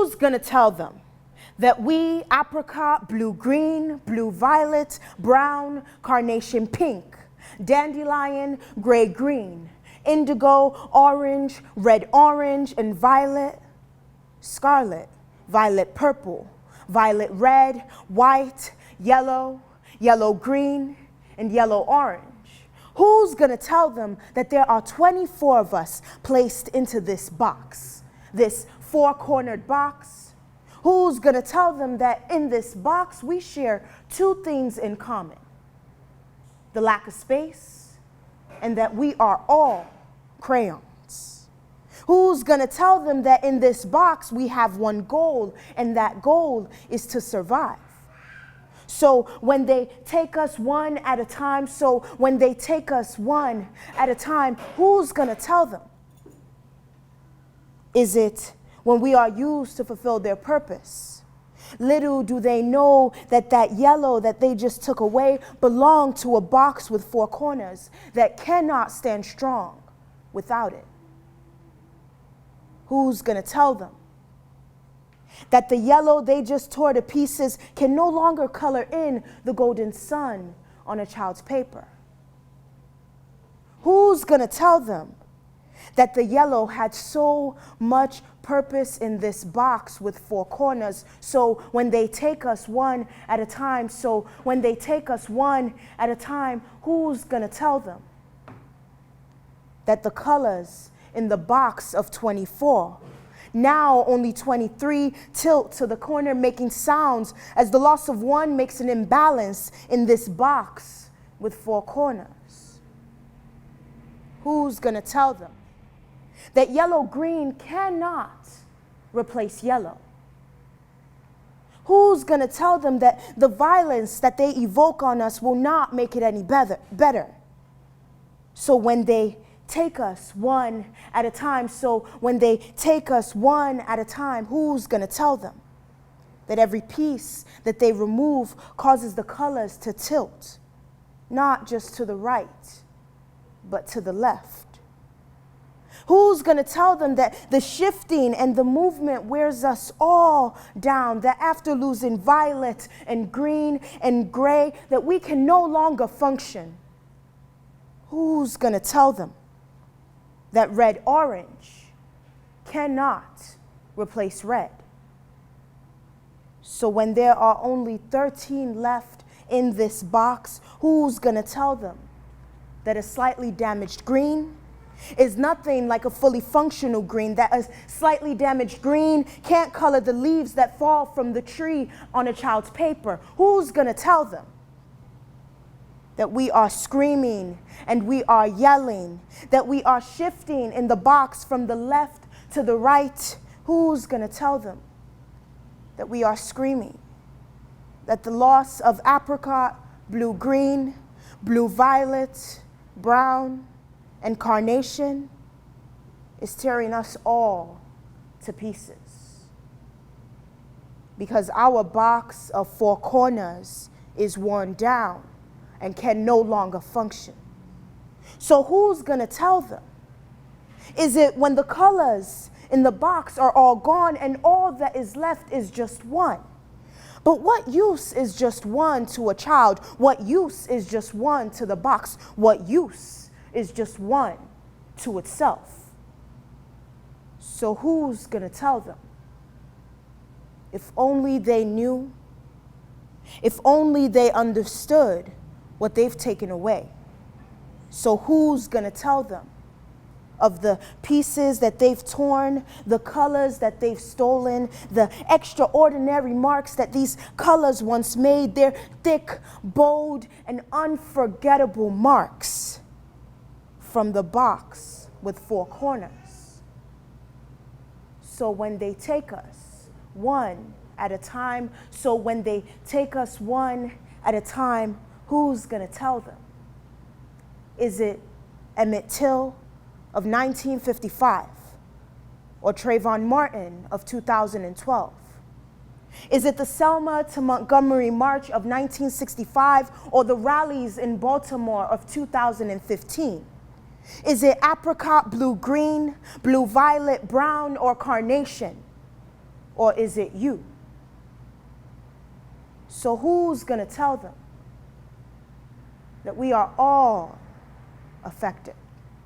Who's gonna tell them that we apricot, blue-green, blue-violet, brown, carnation pink, dandelion, gray-green, indigo, orange, red-orange, and violet, scarlet, violet-purple, violet-red, white, yellow, yellow-green, and yellow-orange? Who's gonna tell them that there are 24 of us placed into this box, this four-cornered box? Who's gonna tell them that in this box we share two things in common: the lack of space and that we are all crayons? Who's gonna tell them that in this box we have one goal, and that goal is to survive? So when they take us one at a time, who's gonna tell them? Is it when we are used to fulfill their purpose? Little do they know that that yellow that they just took away belonged to a box with four corners that cannot stand strong without it. Who's gonna tell them that the yellow they just tore to pieces can no longer color in the golden sun on a child's paper? Who's gonna tell them that the yellow had so much purpose in this box with four corners, so when they take us one at a time, who's gonna tell them that the colors in the box of 24, now only 23, tilt to the corner, making sounds as the loss of one makes an imbalance in this box with four corners? Who's gonna tell them that yellow-green cannot replace yellow? Who's gonna tell them that the violence that they evoke on us will not make it any better? So when they take us one at a time, who's gonna tell them that every piece that they remove causes the colors to tilt, not just to the right, but to the left? Who's gonna tell them that the shifting and the movement wears us all down, that after losing violet and green and gray, that we can no longer function? Who's gonna tell them that red-orange cannot replace red? So when there are only 13 left in this box, who's gonna tell them that a slightly damaged green is nothing like a fully functional green, that a slightly damaged green can't color the leaves that fall from the tree on a child's paper? Who's gonna tell them that we are screaming and we are yelling, that we are shifting in the box from the left to the right? Who's gonna tell them that we are screaming, that the loss of apricot, blue-green, blue-violet, brown, and carnation is tearing us all to pieces? Because our box of four corners is worn down and can no longer function. So who's gonna tell them? Is it when the colors in the box are all gone and all that is left is just one? But what use is just one to a child? What use is just one to the box? What use is just one to itself? So who's gonna tell them? If only they knew, if only they understood what they've taken away. So who's gonna tell them of the pieces that they've torn, the colors that they've stolen, the extraordinary marks that these colors once made, their thick, bold, and unforgettable marks from the box with four corners? So when they take us one at a time, who's gonna tell them? Is it Emmett Till of 1955 or Trayvon Martin of 2012? Is it the Selma to Montgomery March of 1965 or the rallies in Baltimore of 2015? Is it apricot, blue-green, blue-violet, brown, or carnation? or is it you? So who's going to tell them that we are all affected?